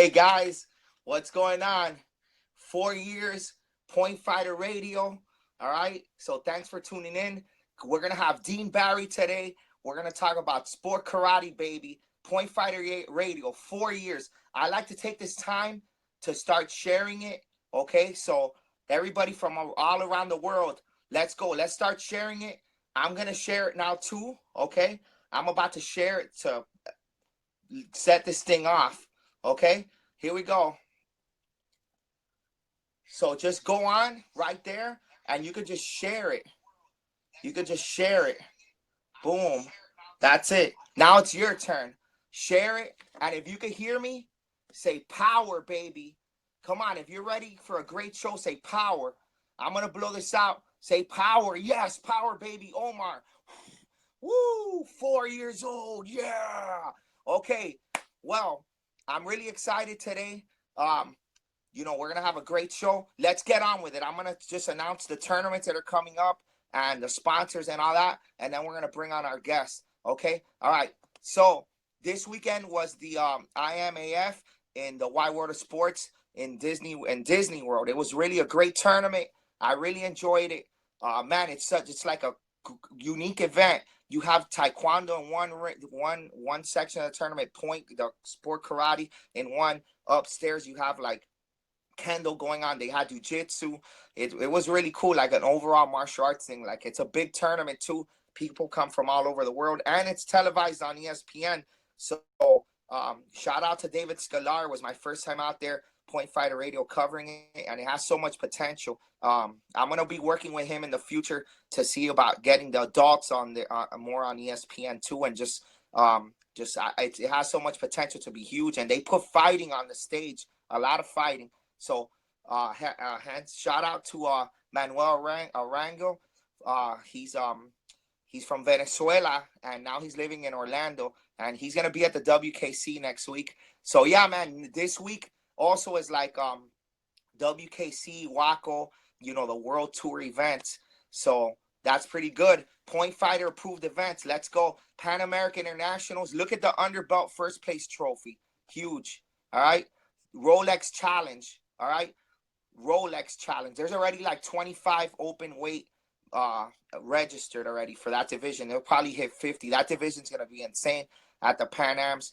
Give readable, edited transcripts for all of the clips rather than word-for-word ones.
Hey guys, what's going on? 4 years, Point Fighter Radio. All right. So thanks for tuning in. We're gonna have Dean Barry today. We're gonna talk about sport karate, baby. Point Fighter Radio. 4 years. I like to take this time to start sharing it. Okay. So everybody from all around the world, let's go. Let's start sharing it. I'm gonna share it now too. Okay. I'm about to share it to set this thing off. Okay, here we go. So just go on right there and you can just share it. You can just share it. Boom. That's it. Now it's your turn. Share it. And if you can hear me, say power, baby. Come on. If you're ready for a great show, say power. I'm going to blow this out. Say power. Yes, power, baby. Omar. Woo. 4 years old. Yeah. Okay. Well, I'm really excited today. We're going to have a great show. Let's get on with it. I'm going to just announce the tournaments that are coming up and the sponsors and all that. And then we're going to bring on our guests. Okay. All right. So this weekend was the IMAF in the Wide World of Sports in Disney World. It was really a great tournament. I really enjoyed it. Man, it's like a unique event. You have taekwondo in one section of the tournament, the sport karate in one. Upstairs you have like kendo going on. They had jiu-jitsu. It was really cool, like an overall martial arts thing. Like it's a big tournament too. People come from all over the world, and it's televised on ESPN. So shout out to David Scalar. It was my first time out there, Point Fighter Radio, covering it, and it has so much potential. I'm gonna be working with him in the future to see about getting the adults on the more on ESPN too, and it has so much potential to be huge. And they put fighting on the stage, a lot of fighting. So shout out to Manuel Arango. He's from Venezuela, and now he's living in Orlando, and he's gonna be at the WKC next week. So yeah, man, this week also is like WKC, Waco, the World Tour events. So that's pretty good. Point Fighter approved events. Let's go. Pan American Internationals. Look at the underbelt first place trophy. Huge. All right. Rolex Challenge. All right. Rolex Challenge. There's already like 25 open weight registered already for that division. They'll probably hit 50. That division's going to be insane at the Pan Ams.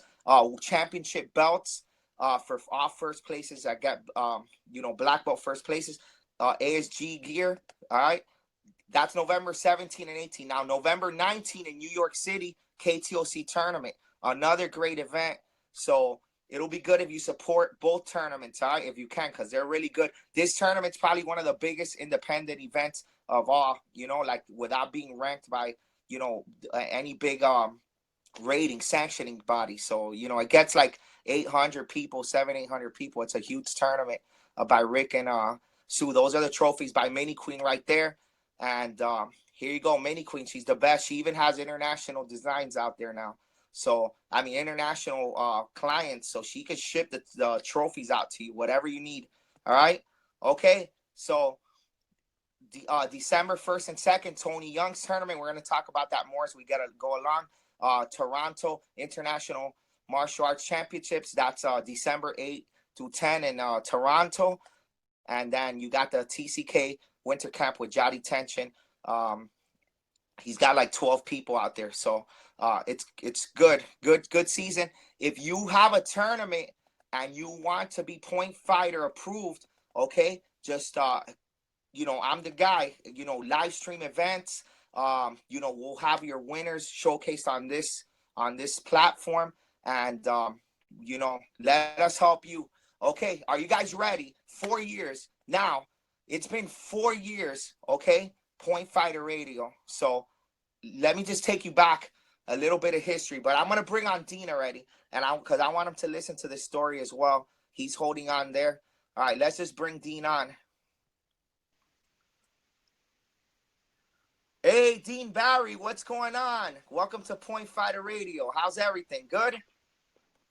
Championship belts for all first places. I got, black belt first places. ASG gear. All right. That's November 17 and 18. Now, November 19 in New York City, KTOC tournament. Another great event. So it'll be good if you support both tournaments, all right, if you can, because they're really good. This tournament's probably one of the biggest independent events of all, like without being ranked by, any big rating sanctioning body. So, it gets like 800 people, 800 people. It's a huge tournament by Rick and Sue. Those are the trophies by Mini Queen right there. And here you go, Mini Queen. She's the best. She even has international designs out there now. So, international clients. So she could ship the trophies out to you, whatever you need. All right? Okay. So, December 1st and 2nd, Tony Young's tournament. We're going to talk about that more as we get to go along. Toronto International Martial Arts Championships. That's December 8th to 10 in Toronto. And then you got the TCK Winter Camp with Jody Tension. He's got like 12 people out there. So it's good season. If you have a tournament and you want to be Point Fighter approved, okay, just I'm the guy. Live stream events. We'll have your winners showcased on this platform, and let us help you. Okay, are you guys ready? 4 years now. It's been 4 years. Okay, Point Fighter Radio. So let me just take you back a little bit of history, but I'm gonna bring on Dean already, and because I want him to listen to this story as well. He's holding on there. All right, let's just bring Dean on. Hey, Dean Barry, what's going on? Welcome to Point Fighter Radio. How's everything? Good?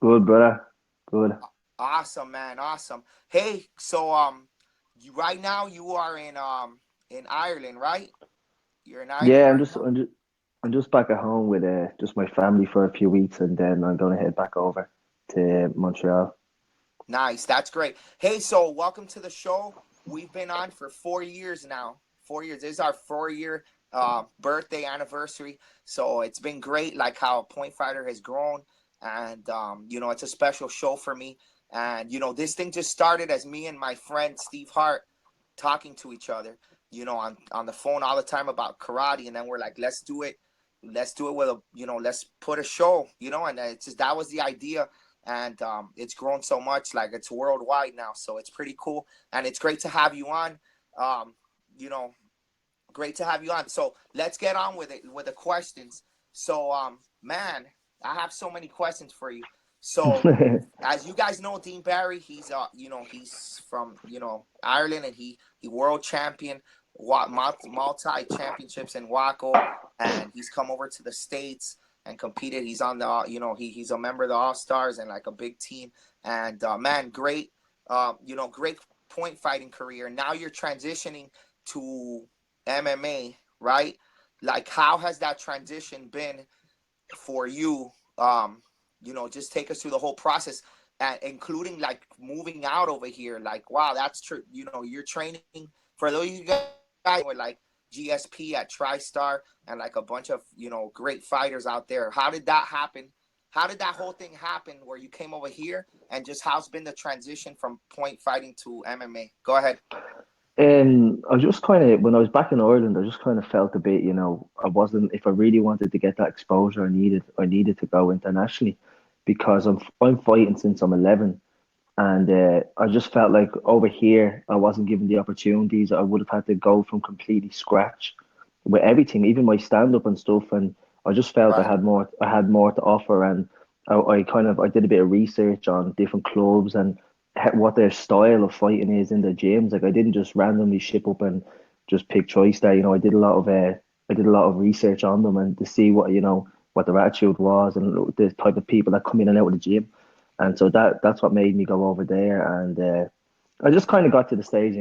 Good, brother. Good. Awesome, man. Awesome. Hey, so right now you are in Ireland, right? You're in Ireland Yeah, right now? I'm just back at home with just my family for a few weeks, and then I'm gonna head back over to Montreal. Nice. That's great. Hey, so welcome to the show. We've been on for 4 years now. 4 years. This is our 4 year birthday anniversary. So it's been great, like how Point Fighter has grown. And, it's a special show for me. And, this thing just started as me and my friend Steve Hart talking to each other, on the phone all the time about karate. And then we're like, let's do it. Let's do it with let's put a show, and it's just, that was the idea. And it's grown so much, like it's worldwide now, so it's pretty cool. And it's great to have you on. um, you know Great to have you on. So let's get on with it, with the questions. So man, I have so many questions for you. So as you guys know, Dean Barry, he's from Ireland, and he world champion, multi championships in Waco, and he's come over to the States and competed. He's on the he's a member of the All Stars and like a big team. And man, great, great point fighting career. Now you're transitioning to MMA, right? Like, how has that transition been for you? Just take us through the whole process, including like moving out over here. Like, wow, that's true. You're training for those of you guys with like GSP at TriStar and like a bunch of great fighters out there. How did that happen? How did that whole thing happen where you came over here, and just how's been the transition from point fighting to MMA? Go ahead. I just kind of, when I was back in Ireland, I just kind of felt a bit, I wasn't, if I really wanted to get that exposure I needed to go internationally because I'm fighting since I'm 11. And I just felt like over here, I wasn't given the opportunities. I would have had to go from completely scratch with everything, even my stand up and stuff. And I just felt I Right. had more. I had more to offer, and I did a bit of research on different clubs and what their style of fighting is in the gyms. Like I didn't just randomly ship up and just pick choice there. I did a lot of research on them and to see what their attitude was and the type of people that come in and out of the gym. And so that's what made me go over there. And I just kind of got to the stage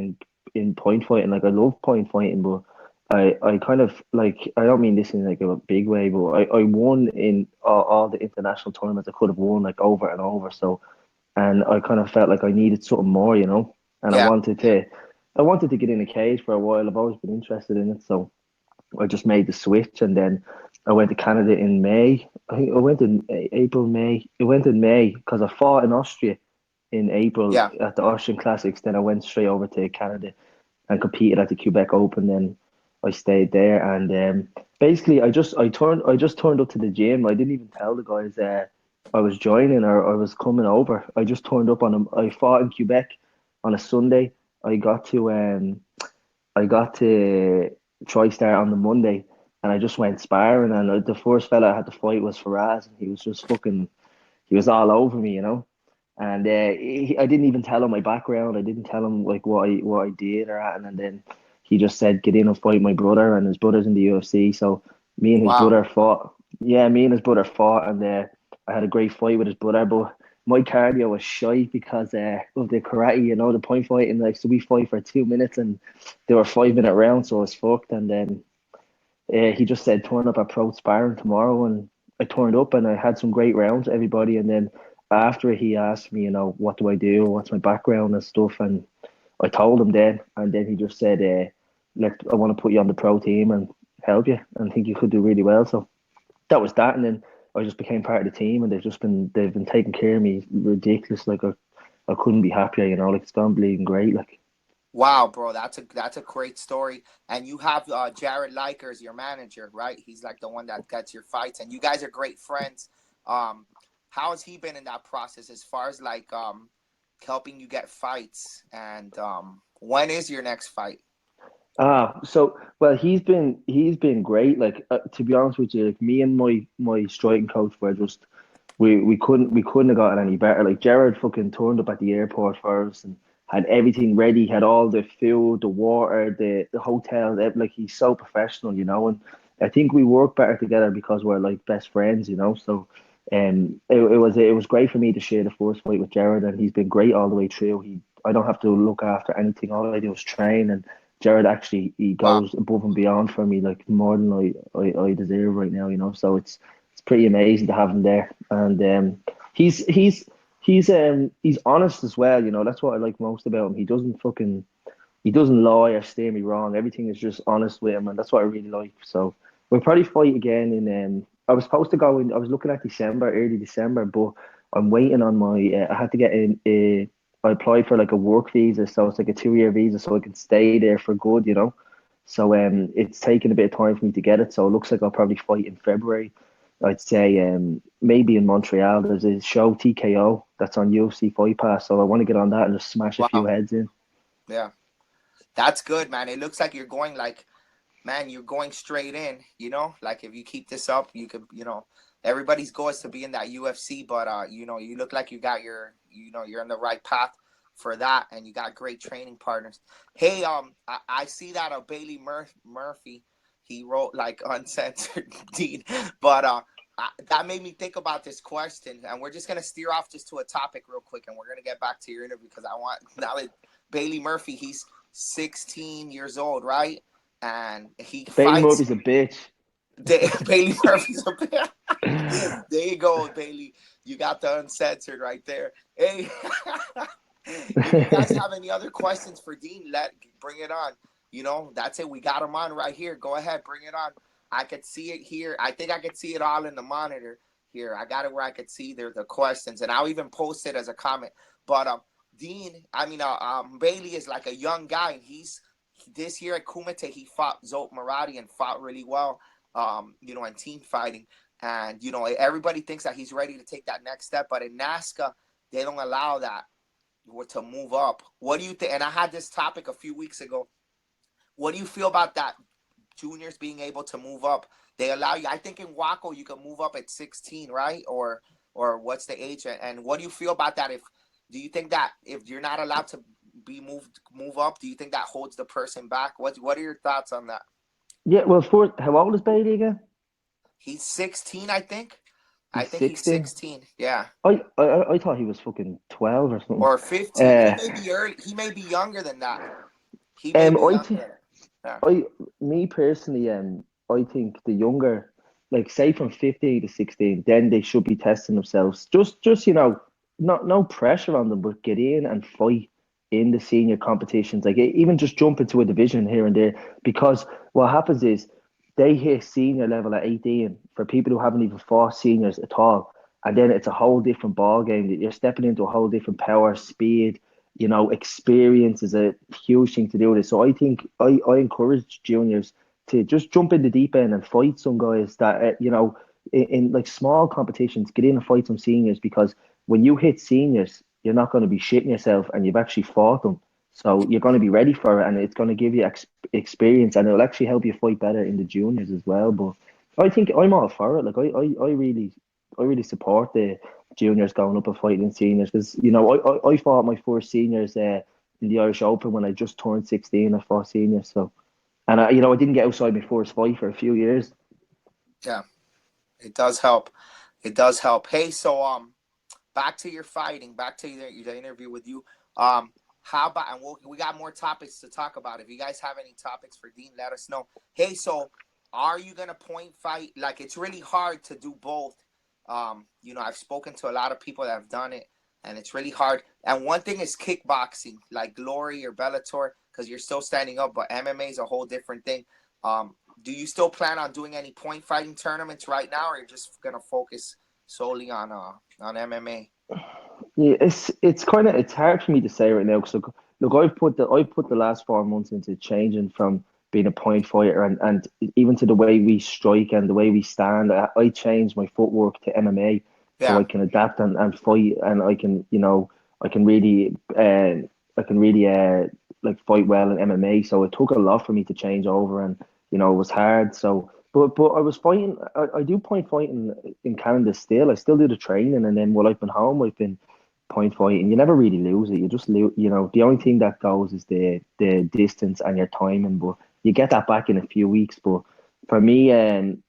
in point fighting. Like I love point fighting, but I kind of like, I don't mean this in like a big way, but I won in all the international tournaments I could have won like over and over. So, and I kind of felt like I needed something more. And Yeah. I wanted to get in a cage for a while. I've always been interested in it. So I just made the switch, and then I went to Canada in May. I think I went in April, May. I went in May because I fought in Austria in April Yeah. at the Austrian Classics. Then I went straight over to Canada and competed at the Quebec Open. Then I stayed there, and basically I just turned up to the gym. I didn't even tell the guys I was joining or I was coming over. I just turned up on them. I fought in Quebec on a Sunday. I got to um I got to try start on the Monday, and I just went sparring. And the first fella I had to fight was Faraz, and he was just fucking, he was all over me. And I didn't even tell him my background. I didn't tell him like what I did or that. And then he just said, "Get in and fight my brother." And his brother's in the UFC, so me and his Wow. brother fought. Yeah, me and his brother fought, and I had a great fight with his brother. But my cardio was shy because of the karate, the point fighting. Like, so we fight for 2 minutes, and they were 5 minute rounds, so I was fucked. And then he just said turn up at Pro Sparring tomorrow, and I turned up and I had some great rounds with everybody. And then after he asked me, what do I do, what's my background and stuff, and I told him then, and then he just said, I want to put you on the pro team and help you, and think you could do really well." So that was that, and then I just became part of the team, and they've been taking care of me ridiculous. Like I couldn't be happier, like it's gone bleeding great, like. Wow, bro, that's a great story. And you have Jared Liker as your manager, right? He's like the one that gets your fights, and you guys are great friends. Um, how has he been in that process as far as like helping you get fights? And when is your next fight? So well, he's been great. Like to be honest with you, like me and my striking coach were just we couldn't have gotten any better. Like Jared fucking turned up at the airport for us and had everything ready, had all the food, the water, the hotel. Like he's so professional. And I think we work better together because we're like best friends. So it was great for me to share the first fight with Jared, and he's been great all the way through. I don't have to look after anything. All I do is train, and Jared actually he Wow. goes above and beyond for me, like more than I deserve right now. So it's pretty amazing to have him there, and he's He's honest as well, you know. That's what I like most about him. He doesn't lie or steer me wrong. Everything is just honest with him, and that's what I really like. So we'll probably fight again in. I was supposed to go in. I was looking at December, early December, but I'm waiting on my. I had to get in. I applied for like a work visa, so it's like a 2 year visa, so I can stay there for good, you know. So it's taken a bit of time for me to get it. So it looks like I'll probably fight in February. I'd say maybe in Montreal. There's a show TKO that's on UFC Fight Pass, so I want to get on that and just smash a few Wow. heads in. Yeah. That's good, man. It looks like you're going like, man, you're going straight in, you know? Like if you keep this up, you could, everybody's goal is to be in that UFC, but you look like you got you're on the right path for that, and you got great training partners. Hey, I see that Bailey Murphy, he wrote like uncensored Dean, but that made me think about this question, and we're just gonna steer off just to a topic real quick, and we're gonna get back to your interview because I want now that Bailey Murphy, he's 16 years old, right? And he Bailey fights. Murphy's a bitch. Bailey Murphy's a bit. There you go, Bailey. You got the uncensored right there. Hey, if you guys have any other questions for Dean, bring it on. That's it. We got him on right here. Go ahead, bring it on. I could see it here. I think I could see it all in the monitor here. I got it where I could see the questions, and I'll even post it as a comment. But Dean, Bailey is like a young guy, and he's this year at Kumite. He fought Zolt Maradi and fought really well. In team fighting. And, everybody thinks that he's ready to take that next step. But in NASCA, they don't allow that to move up. What do you think? And I had this topic a few weeks ago. What do you feel about that? Juniors being able to move up. They allow you. I think in Waco, you can move up at 16, right? Or what's the age? And what do you feel about that? Do you think that if you're not allowed to move up, do you think that holds the person back? What are your thoughts on that? Yeah, well, for how old is Bailey again? He's 16, I think. I He's think he's 16. 16. Yeah. I thought he was fucking 12 or something. Or 15. He Uh, may be early. He may be younger than that. He may be I younger think than that. Yeah. I me personally, I think the younger, like say from 15 to 16, then they should be testing themselves. Just not no pressure on them, but get in and fight in the senior competitions. Like even just jump into a division here and there, because what happens is they hit senior level at 18 for people who haven't even fought seniors at all. And then it's a whole different ball game that you're stepping into a whole different power, speed, experience is a huge thing to do with it. So I think I encourage juniors to just jump in the deep end and fight some guys that, in like small competitions, get in and fight some seniors, because when you hit seniors, you're not going to be shitting yourself and you've actually fought them. So you're going to be ready for it, and it's going to give you experience, and it'll actually help you fight better in the juniors as well. But I think I'm all for it. Like I really support the juniors going up and fighting seniors, because I fought my first seniors in the Irish Open when I just turned 16. I fought seniors, so and I didn't get outside my first fight for a few years. Yeah. It does help. It does help. Hey, so back to your fighting, back to the interview with you. How about, and we got more topics to talk about. If you guys have any topics for Dean, let us know. Hey, so are you gonna point fight? Like, it's really hard to do both. I've spoken to a lot of people that have done it, and it's really hard. And one thing is kickboxing, like Glory or Bellator, because you're still standing up, but MMA is a whole different thing. Do you still plan on doing any point fighting tournaments right now, or you're just gonna focus solely on MMA? Yeah, it's hard for me to say right now, because look, I've put the last 4 months into changing from being a point fighter, and even to the way we strike and the way we stand. I changed my footwork to MMA so Yeah, I can adapt and fight, and I can really like fight well in MMA. So it took a lot for me to change over, and it was hard. So but I was fighting. I do point fighting in Canada still. I still do the training, and then while I've been home, I've been point fighting. You never really lose it. You just lose. The only thing that goes is the distance and your timing, but you get that back in a few weeks. But for me,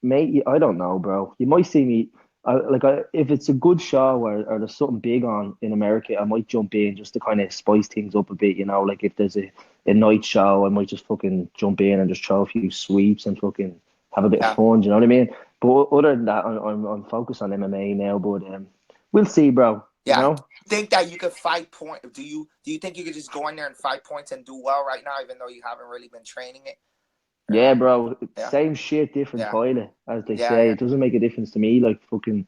mate, I don't know, bro. You might see me. If it's a good show, or there's something big on in America, I might jump in just to kind of spice things up a bit. Like if there's a night show, I might just fucking jump in and just throw a few sweeps and fucking have a bit of yeah, fun. Do you know what I mean? But other than that, I'm focused on MMA now. But we'll see, bro. you Yeah. know. Do you think that you could fight point? Do you think you could just go in there and fight points and do well right now, even though you haven't really been training it? Or Yeah, not? bro. Yeah. Same shit, different Yeah. toilet, as they Yeah. say. Yeah. It doesn't make a difference to me. Like fucking,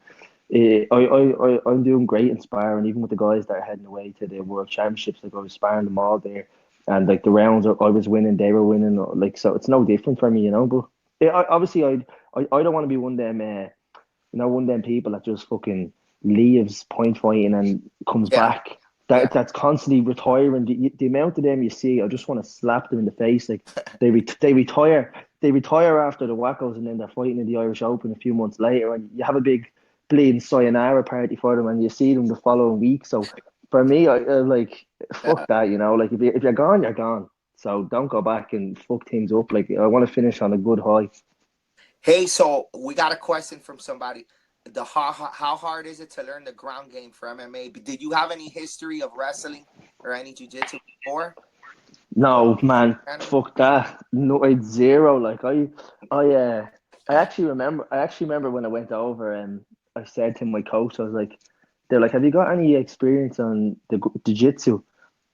I'm doing great in sparring, even with the guys that are heading away to the World Championships. Like I was sparring them all there, and like the rounds, I was winning, they were winning. Like so, it's no different for me, you know. But obviously, I don't want to be one of them. One of them people that just fucking leaves point fighting and comes Yeah. back. Yeah. That's constantly retiring. The amount of them you see, I just want to slap them in the face. Like they retire after the Wackos, and then they're fighting in the Irish Open a few months later, and you have a big bleeding sayonara party for them, and you see them the following week. So for me, I like Yeah. fuck that. Like if you're gone, you're gone. So don't go back and fuck things up. Like I want to finish on a good high. Hey, so we got a question from somebody. How hard is it to learn the ground game for MMA? Did you have any history of wrestling or any jujitsu before? Or No, man, any? fuck that. No, it's zero. Like I actually remember. I actually remember when I went over and I said to my coach, I was like, they're like, "Have you got any experience on the jiu-jitsu?"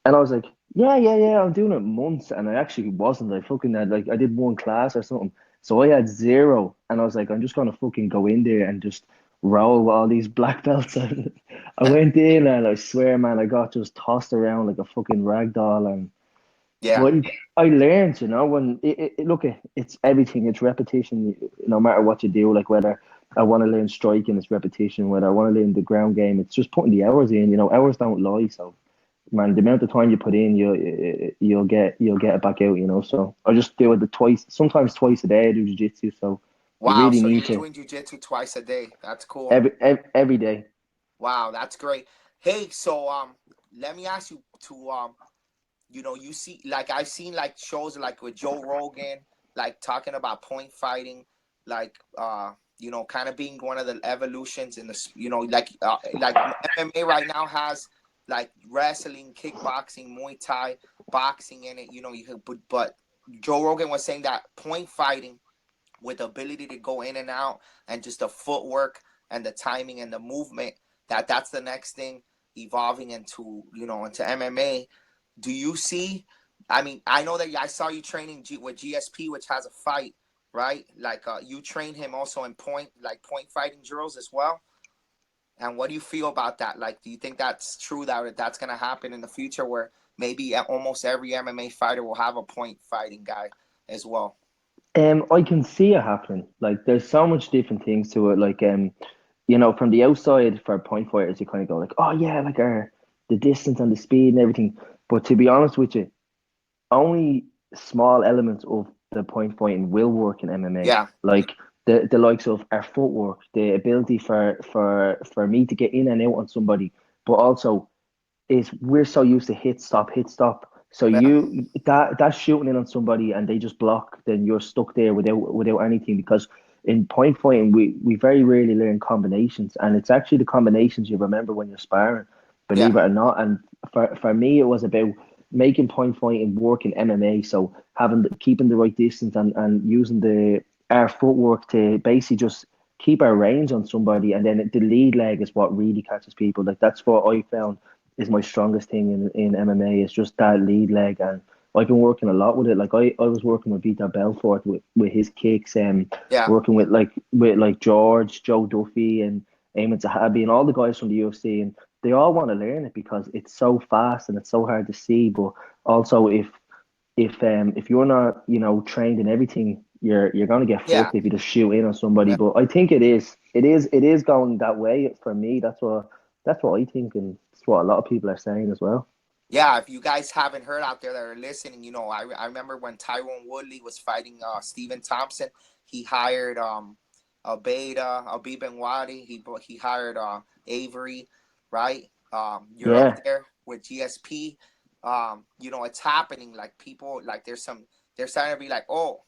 And I was like, "Yeah, yeah, yeah. I'm doing it months." And I actually wasn't. I fucking had like I did one class or something, so I had zero. And I was like, "I'm just gonna fucking go in there and just roll with all these black belts." And I went in and I swear, man, I got just tossed around like a fucking rag doll and. Yeah. But I learned, when look, it's everything. It's repetition. No matter what you do, like whether I want to learn striking, it's repetition. Whether I want to learn the ground game, it's just putting the hours in. Hours don't lie. So, man, the amount of time you put in, you'll get it back out. So I just do it sometimes twice a day. I do jiu-jitsu, so you Wow. really So need you're to doing jujitsu twice a day. That's cool. every day. Wow, that's great. Hey, so let me ask you to you see, like I've seen like shows like with Joe Rogan, like talking about point fighting, like kind of being one of the evolutions in the like MMA right now has like wrestling, kickboxing, Muay Thai, boxing in it. But Joe Rogan was saying that point fighting with the ability to go in and out and just the footwork and the timing and the movement, that's the next thing evolving into MMA. Do you see? I mean, I know that I saw you training with GSP, which has a fight, right? Like you train him also in point fighting drills as well. And what do you feel about that? Like, do you think that's true that that's going to happen in the future, where maybe almost every MMA fighter will have a point fighting guy as well? I can see it happening. Like, there's so much different things to it. Like, from the outside for point fighters, you kind of go like, oh yeah, like the distance and the speed and everything. But to be honest with you, only small elements of the point fighting will work in MMA. Yeah, Like the likes of our footwork, the ability for me to get in and out on somebody, but also is we're so used to hit stop. So yeah, that's shooting in on somebody and they just block, then you're stuck there without anything because in point fighting we very rarely learn combinations and it's actually the combinations you remember when you're sparring, yeah, believe it or not. And for me it was about making point fighting work in MMA. So keeping the right distance and using our footwork to basically just keep our range on somebody and then the lead leg is what really catches people. Like that's what I found is my strongest thing in MMA. It's just that lead leg, and I've been working a lot with it. Like I was working with Vito Belfort with his kicks, and yeah, working with George, Joe Duffy, and Eamon Zahabi, and all the guys from the UFC, and they all want to learn it because it's so fast and it's so hard to see. But also, if you're not trained in everything, you're gonna get yeah, fucked if you just shoot in on somebody. yeah. But I think it is going that way for me. That's what I think, and it's what a lot of people are saying as well. Yeah, if you guys haven't heard out there that are listening, I remember when Tyrone Woodley was fighting Stephen Thompson, he hired Abib and Wadi, he hired Avery, right? You're up Yeah. there with GSP. It's happening. Like people, like they're starting to be like, oh,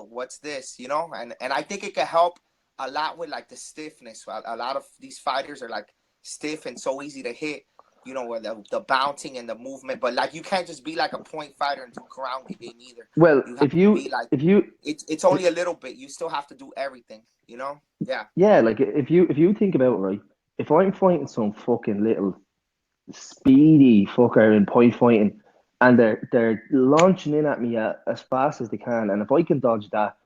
what's this? And I think it could help a lot with like the stiffness. A lot of these fighters are like stiff and so easy to hit, where the bouncing and the movement. But like you can't just be like a point fighter and do ground game either. Well, You have if to you be like if you it's only a little bit. You still have to do everything. Yeah. yeah, like if you think about it, right, if I'm fighting some fucking little speedy fucker in point fighting, and they're launching in at me as fast as they can. And if I can dodge that,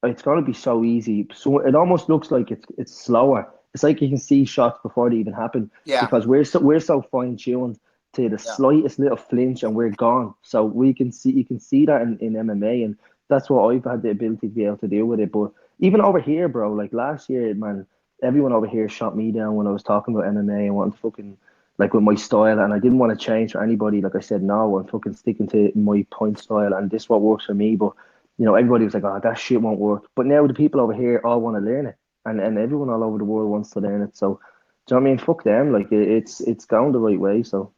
it's going to be so easy. So it almost looks like it's slower. It's like you can see shots before they even happen Yeah, because we're so fine tuned to the yeah, slightest little flinch and we're gone. So we can see you can see that in MMA, and that's what I've had the ability to be able to do with it. But even over here, bro, like last year, man, everyone over here shot me down when I was talking about MMA and wanting to fucking like with my style, and I didn't want to change for anybody. Like I said, no, I'm fucking sticking to my point style, and this what works for me. But everybody was like, "Oh, that shit won't work." But now the people over here all want to learn it, and everyone all over the world wants to learn it. So, do you know what I mean? Fuck them. Like it's going the right way. So,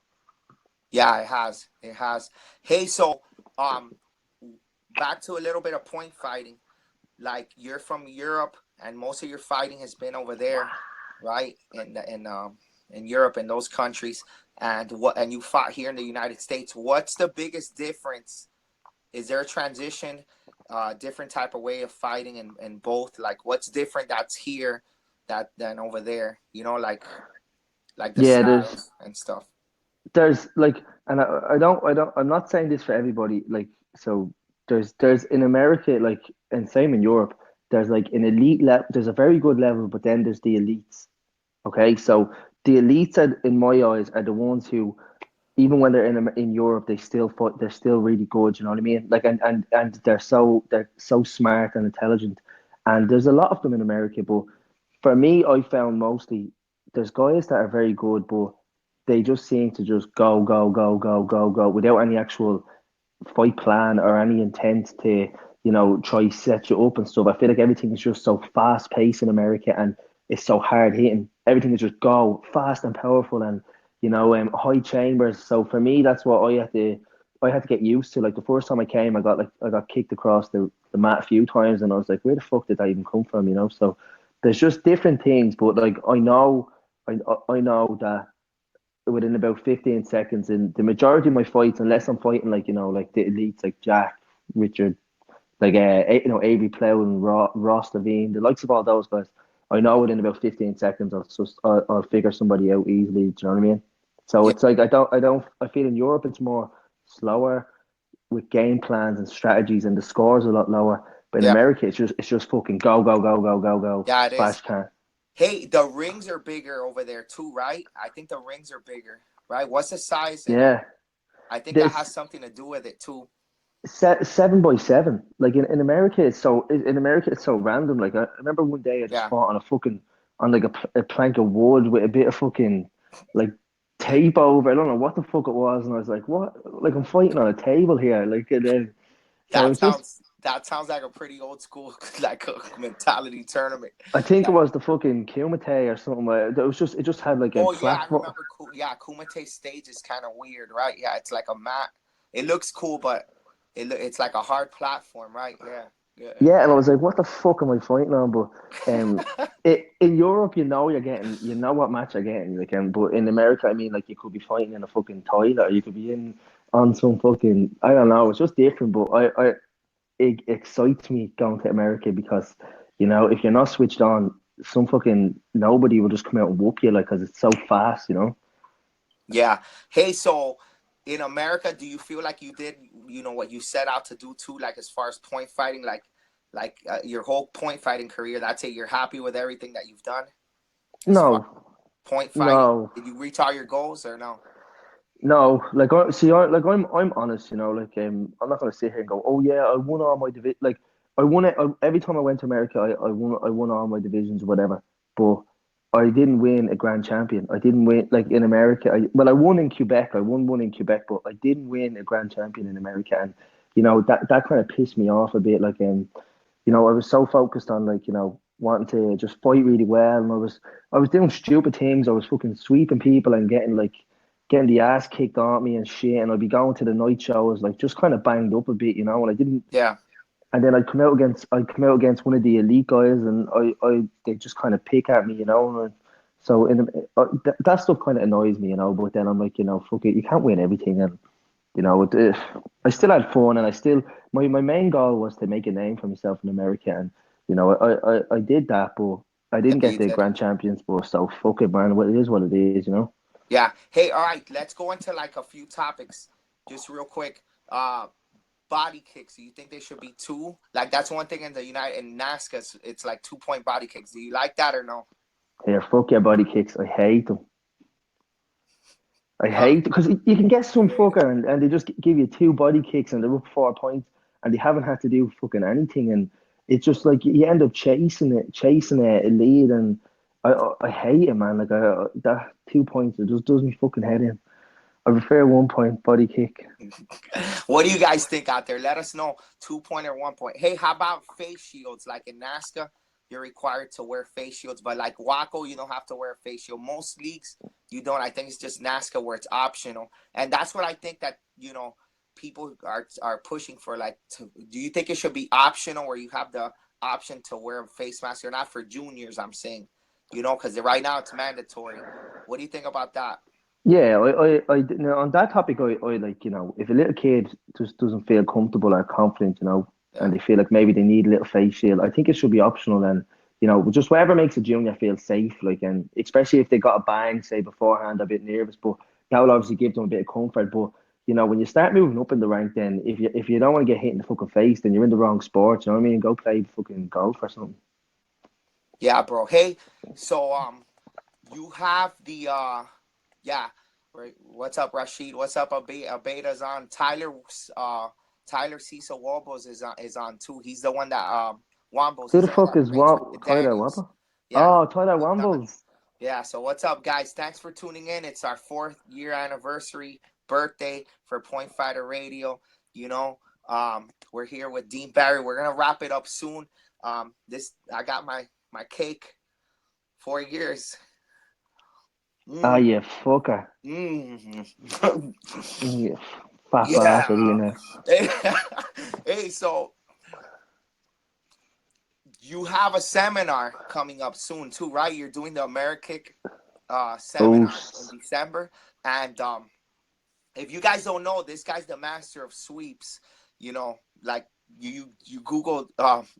yeah. It has, it has. Hey, so um, back to a little bit of point fighting. Like you're from Europe, and most of your fighting has been over there, right? In Europe and those countries, and you fought here in the United States. What's the biggest difference? Is there a transition, different type of way of fighting in both? Like what's different that's here that than over there? Like the yeah, there's styles and stuff. there's like, and I don't, I'm not saying this for everybody. Like, so there's in America, like, and same in Europe. There's like an elite level. There's a very good level, but then there's the elites. Okay, so the elites, in my eyes, are the ones who even when they're in Europe, they still fight. They're still really good. You know what I mean? Like, and they're so smart and intelligent. And there's a lot of them in America. But for me, I found mostly there's guys that are very good, but they just seem to just go, go, go, go, go, go without any actual fight plan or any intent to, try set you up and stuff. I feel like everything is just so fast paced in America and it's so hard hitting. Everything is just go fast and powerful and high chambers. So for me, that's what I had to get used to. Like the first time I came, I got kicked across the mat a few times, and I was like, where the fuck did that even come from? So there's just different things, but like I know that within about 15 seconds in the majority of my fights, unless I'm fighting like like the elites like Jack, Richard, like Avery Plowden, Ross Levine, the likes of all those guys. I know within about 15 seconds I'll figure somebody out easily. Do you know what I mean? So Yeah, it's like I feel in Europe it's more slower with game plans and strategies, and the scores are a lot lower. But in yeah, America it's just fucking go go go go go go yeah. as It is. fast as you can. Hey, the rings are bigger over there too, right? I think the rings are bigger, right? What's the size? And Yeah, I think that has there's 7 by 7. Like in America, it's so random. Like I remember one day I just Yeah, fought on like a plank of wood with a bit of fucking like tape over. I don't know what the fuck it was, and I was like, what? Like I'm fighting on a table here. Like so that it's just. sounds like a pretty old school like a mentality tournament. I think it Like, was the fucking Kumite or something. It just had like a oh yeah, I platform. remember. Yeah, Kumate's stage is kind of weird, right? Yeah, it's like a mat. It looks cool, but it's like a hard platform, right? Yeah, yeah, Yeah, and I was like, what the fuck am I fighting on? But in Europe, you know what match you're getting. Like, but in America, I mean, like, you could be fighting in a fucking toilet, or you could be in on some fucking, I don't know. It's just different, but it excites me going to America because, if you're not switched on, some fucking nobody will just come out and whoop you, like, because it's so fast. yeah. Hey, so in America, do you feel like you did, what you set out to do too, like as far as point fighting, like your whole point fighting career? That's it. You're happy with everything that you've done as far No, as point fighting. no. Did you reach all your goals or no? No, like I see, I'm honest, like I'm not gonna sit here and go, oh yeah, I won all my division. Like I won it every time I went to America, I won all my divisions, whatever. But I didn't win a grand champion. I didn't win like in America. I won in Quebec. I won one in Quebec, but I didn't win a grand champion in America, and that kind of pissed me off a bit. Like I was so focused on like wanting to just fight really well, and I was doing stupid things. I was fucking sweeping people and getting the ass kicked on me and shit, and I'd be going to the night shows like just kind of banged up a bit, and I didn't. Yeah, And then I'd come out against one of the elite guys, and they just kind of pick at me, And so that stuff kind of annoys me, But then I'm like, fuck it, you can't win everything, and I still had fun, and my main goal was to make a name for myself in America, and I did that, but I yeah, didn't get you the did. grand champions. But so fuck it, man. What it is, what it is. Yeah. Hey, all right. Let's go into like a few topics, just real quick. Uh, Body kicks. Do you think they should be two? Like that's one thing in the United in NASCAR. It's like 2 point body kicks. Do you like that or no? Here, fuck your body kicks. I hate them. I Huh? hate because you can get some fucker and they just give you two body kicks and they're up 4 points and they haven't had to do fucking anything and it's just like you end up chasing a lead and I hate it, man. Like that 2 points it just does me fucking head in. I prefer 1 point body kick. What do you guys think out there? Let us know. 2 point or 1 point. Hey, how about face shields? Like in NASCAR, you're required to wear face shields, but like Waco, you don't have to wear a face shield. Most leagues, you don't. I think it's just NASCAR where it's optional, and that's what I think that people are pushing for. Like, do you think it should be optional where you have the option to wear a face mask or not for juniors? I'm saying, because right now it's mandatory. What do you think about that? Yeah, now on that topic, I like, if a little kid just doesn't feel comfortable or confident, and Yeah, they feel like maybe they need a little face shield, I think it should be optional and, just whatever makes a junior feel safe, like, and especially if they got a bang, say beforehand, a bit nervous, but that will obviously give them a bit of comfort. But, when you start moving up in the rank, then if you don't want to get hit in the fucking face, then you're in the wrong sport, you know what I mean? Go play fucking golf or something. yeah, bro. Hey, so you have the yeah. Right. What's up, Rashid? What's up, Abeda's on. Tyler Cecil Wobos is on too. He's the one that Wombos. Who He's the the one fuck that is trains with what? Tyler Daniels. Wapper? Yeah, Oh, Tyler with Donnie. Wambles. Yeah. So what's up, guys? Thanks for tuning in. It's our 4th year anniversary birthday for Point Fighter Radio. You know, we're here with Dean Barry. We're gonna wrap it up soon. This I got my cake. 4 years. Ah, Mm. you fucker. Mm. You fat bastard Yeah. eating that. Hey, so you have a seminar coming up soon too, right? You're doing the Amerikick Oh, seminar in December, and if you guys don't know, this guy's the master of sweeps. Like you Google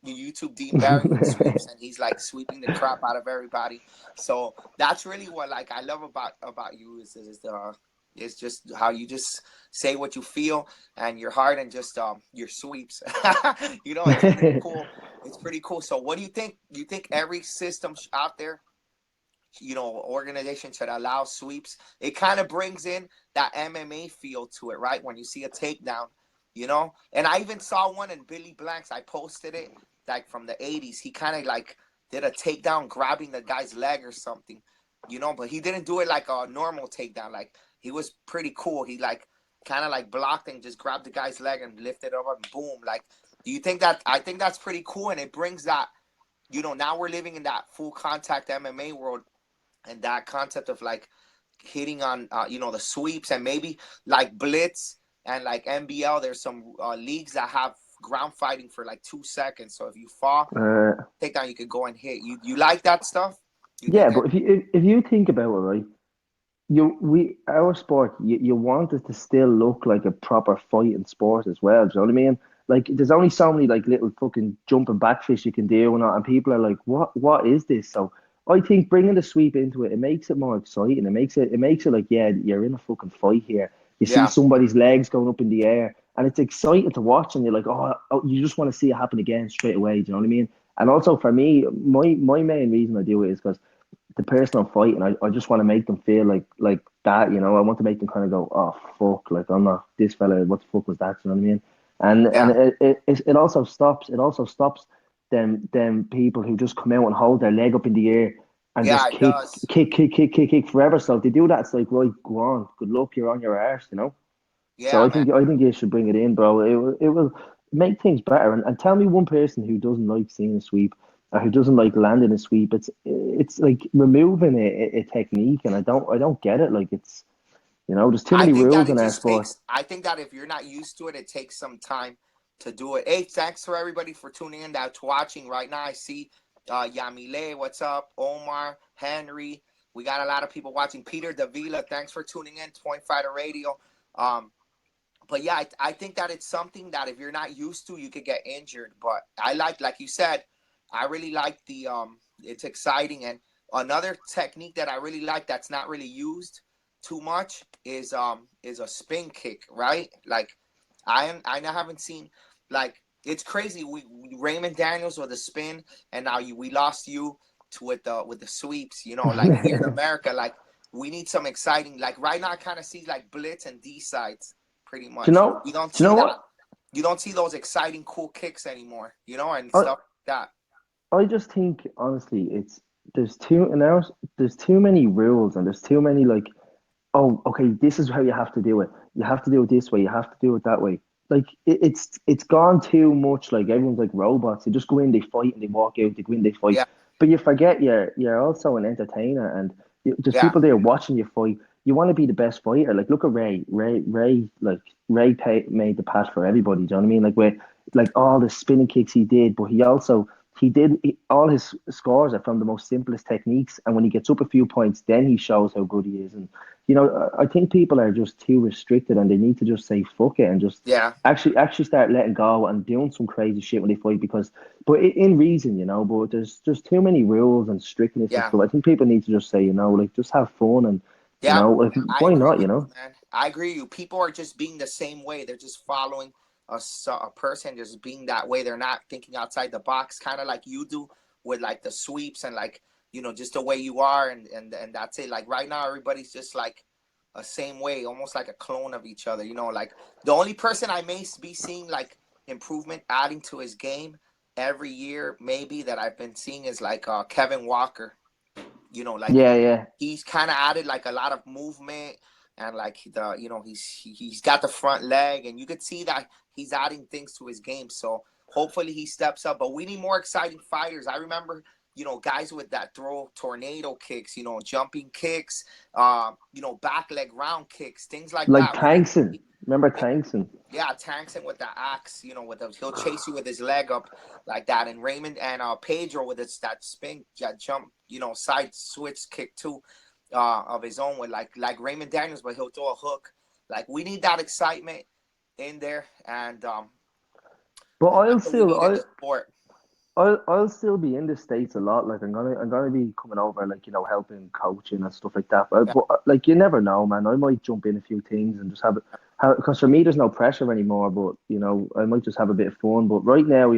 you YouTube Dean Barry and sweeps, and he's like sweeping the crap out of everybody. So that's really what like I love about you is it's just how you just say what you feel and your heart and just your sweeps. It's pretty cool. It's pretty cool. So what do you think? Do you think every system out there, organization should allow sweeps? It kind of brings in that MMA feel to it, right? When you see a takedown, And I even saw one in Billy Blanks. I posted it like from the '80s. He kind of like did a takedown, grabbing the guy's leg or something, But he didn't do it like a normal takedown. Like he was pretty cool. He like kind of like blocked and just grabbed the guy's leg and lifted up and boom. Like, do you think that? I think that's pretty cool, and it brings that. Now we're living in that full contact MMA world and that concept of like hitting on the sweeps and maybe like blitz and like NBL. There's some leagues that have ground fighting for like 2 seconds. So if you fall, uh, take down, you could go and hit. You like that stuff? You yeah, think but if you think about it, right, our sport, you want it to still look like a proper fighting sport as well. Do you know what I mean? Like, there's only so many like little fucking jumping backfish you can do, and people are like, what is this? So I think bringing the sweep into it, it makes it more exciting. It makes it like, yeah, you're in a fucking fight here. You see yeah, somebody's legs going up in the air, and it's exciting to watch, and you're like, oh, you just want to see it happen again straight away. Do you know what I mean? And also for me, my main reason I do it is because the person I'm fighting, I just want to make them feel like that, I want to make them kind of go, oh fuck, like I'm not this fella. What the fuck was that? You know what I mean? And yeah, it also stops them people who just come out and hold their leg up in the air and yeah. just It kick, does. kick, kick, kick, kick, kick forever. So if they do that, it's like, right, go on, good luck, you're on your arse. So Yeah, I man. think I think you should bring it in, bro. It will make things better. And tell me one person who doesn't like seeing a sweep, or who doesn't like landing a sweep. It's like removing a technique, and I don't get it. Like, there's too I many think that rules it in our just sport. takes. I think that if you're not used to it, it takes some time to do it. Hey, thanks for everybody for tuning in, that's watching right now. I see Yamile, what's up? Omar, Henry. We got a lot of people watching. Peter Davila, thanks for tuning in. Point Fighter Radio. Um, but yeah, I think that it's something that if you're not used to, you could get injured. But I like you said, I really like it's exciting. And another technique that I really like that's not really used too much is a spin kick, right? Like I haven't seen like it's crazy. We Raymond Daniels with a spin, and now we lost you to with the sweeps. You know, like here in America, like we need some exciting. Like right now, I kind of see like blitz and D sides pretty Do you much. know? You don't Do you see know that. what? You don't see those exciting, cool kicks anymore. You know, and I stuff like that. I just think honestly, it's there's too now there's too many rules and there's too many like, oh, okay, this is how you have to do it. You have to do it this way. You have to do it that way. Like it's gone too much. Like everyone's like robots. They just go in, they fight, and they walk out. They go in, they fight. Yeah, But you forget you're also an entertainer, and there's yeah, people there watching you fight. You want to be the best fighter. Like look at Ray. Like made the path for everybody. Do you know what I mean? Like where like all the spinning kicks he did, but all his scores are from the most simplest techniques. And when he gets up a few points, then he shows how good he is. And I think people are just too restricted, and they need to just say fuck it and just yeah, actually start letting go and doing some crazy shit when they fight. Because, but in reason, but there's just too many rules and strictness and yeah. stuff. I think people need to just say, like, just have fun and, Yeah, like, I why agree not, with you, man. I agree with you. People are just being the same way. They're just following a person just being that way. They're not thinking outside the box, kind of like you do with like the sweeps and like just the way you are and that's it. Like right now, everybody's just like a same way, almost like a clone of each other. Like the only person I may be seeing like improvement adding to his game every year, maybe that I've been seeing is like Kevin Walker. Like Yeah, yeah. he's kind of added like a lot of movement and like he's got the front leg and you could see that he's adding things to his game. So hopefully he steps up. But we need more exciting fighters. I remember guys with that throw tornado kicks, jumping kicks, back leg round kicks, things like Like that. We need to Tankson. see. Remember Yeah, Tankson? yeah, Tankson with the axe, he'll chase you with his leg up like that, and Raymond and Pedro with that spin, that jump, side switch kick too, of his own with like Raymond Daniels, but he'll throw a hook. Like we need that excitement in there, But and that's what we need in the sport. I'll still be in the States a lot. Like I'm gonna be coming over, like helping coaching and stuff like that. But, Yeah, like you never know, man. I might jump in a few things and just have because for me there's no pressure anymore. But I might just have a bit of fun. But right now,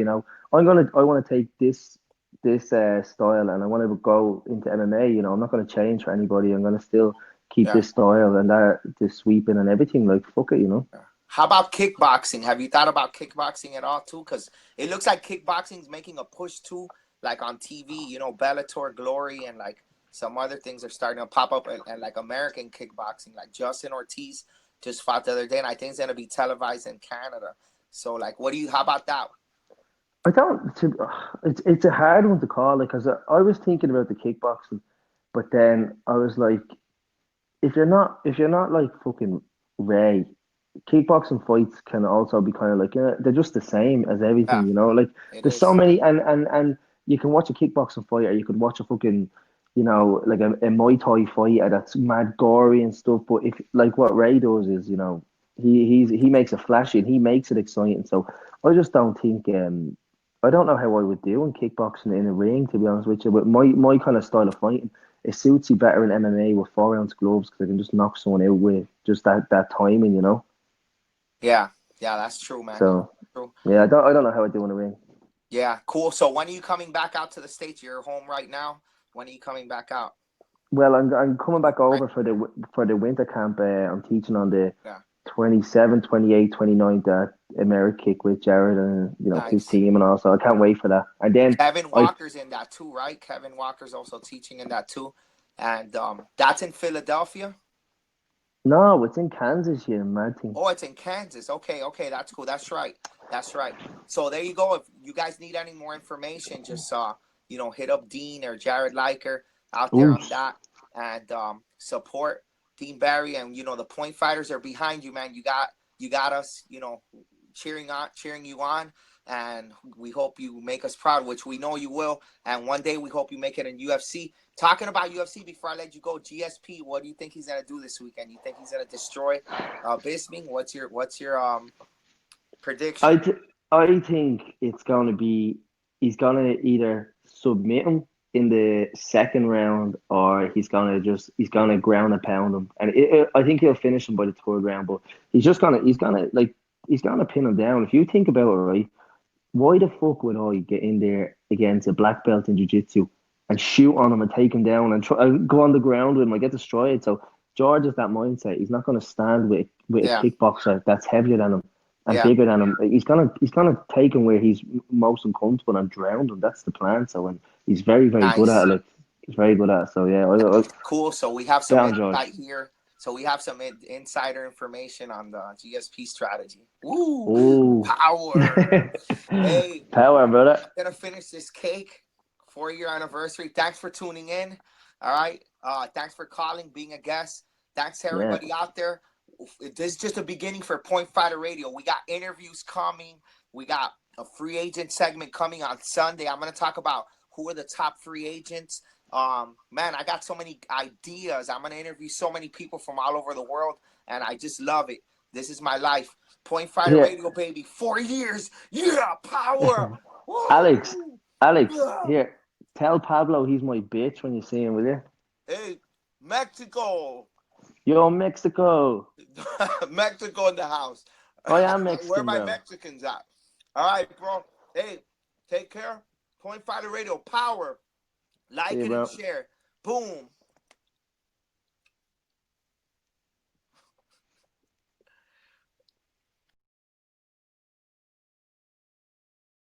I want to take this style and I want to go into MMA. I'm not gonna change for anybody. I'm gonna still keep yeah. this style and this sweeping and everything. Like fuck it. Yeah. How about kickboxing? Have you thought about kickboxing at all too? Because it looks like kickboxing is making a push too, like on TV. Bellator, Glory, and like some other things are starting to pop up, and like American kickboxing, like Justin Ortiz just fought the other day, and I think it's gonna be televised in Canada. So, like, what do you? How about that? I don't. It's a hard one to call, like, because I was thinking about the kickboxing, but then I was like, if you're not like fucking Ray, kickboxing fights can also be kind of like they're just the same as Yeah, everything. Like it there's so is. many, and you can watch a kickboxing fight, or you could watch a fucking like a Muay Thai fighter that's mad gory and stuff. But if like what Ray does is he makes it flashy and he makes it exciting. So I just don't think I don't know how I would do in kickboxing in a ring, to be honest with you. But my kind of style of fighting, it suits you better in MMA with 4 ounce gloves because I can just knock someone out with just that timing. Yeah, yeah, that's true, man. So True. yeah, I don't know how I do in a ring. Yeah, cool. So when are you coming back out to the States? You're home right now. When are you coming back out? Well, I'm coming back Right. over for the winter camp. I'm teaching on the Yeah. 27th, 28th, 29th at America Kick with Jared and his Nice. team, and also I can't wait for that. And then Kevin I Walker's in that too, right? Kevin Walker's also teaching in that too, and that's in Philadelphia. no, it's in Kansas here, mad thing. Oh, it's in Kansas. Okay, okay, that's cool. That's right. That's right. So there you go. If you guys need any more information, just hit up Dean or Jared Liker out there Ooh, on that, and support Dean Barry. And the point fighters are behind you, man. You got us. Cheering you on, and we hope you make us proud, which we know you will. And one day we hope you make it in UFC. Talking about UFC, before I let you go, GSP, what do you think he's gonna do this weekend? You think he's gonna destroy Bisping? What's your prediction? I th I think it's gonna be he's gonna either submit him in the second round, or he's gonna ground and pound him, and I think he'll finish him by the third round. But he's gonna pin him down. If you think about it, right, why the fuck would I get in there against a black belt in jiu-jitsu and shoot on him and take him down and try and go on the ground with him? I get destroyed. So George has that mindset. He's not going to stand with a Yeah, kickboxer that's heavier than him and yeah. bigger than him. He's gonna take him where he's most uncomfortable and drown him. That's the plan. So, and he's very good at Nice. it. Like, he's very good at it. So yeah, I Cool. So we have bet some on George. insight here. So we have some insider information on the GSP strategy. Woo! Oh, Power. Hey, power, brother. I'm gonna finish this cake. 4-year anniversary. Thanks for tuning in. All right. Thanks for calling, being a guest. Thanks to Yeah, everybody out there. This is just a beginning for Point Fighter Radio. We got interviews coming. We got a free agent segment coming on Sunday. I'm gonna talk about who are the top free agents. Man, I got so many ideas. I'm gonna interview so many people from all over the world, and I just love it. This is my life. Point Fighter here, Radio, baby. 4 years. Yeah, power. Alex. Woo! Alex, Yeah. here. Tell Pablo he's my bitch when you see him, will you? Hey, Mexico. Yo, Mexico. Mexico in the house. I am Where Mexican, my bro. Mexicans at? All right, bro. Hey, take care. Point Fighter Radio, power. See Like you, it and bro. share. Boom.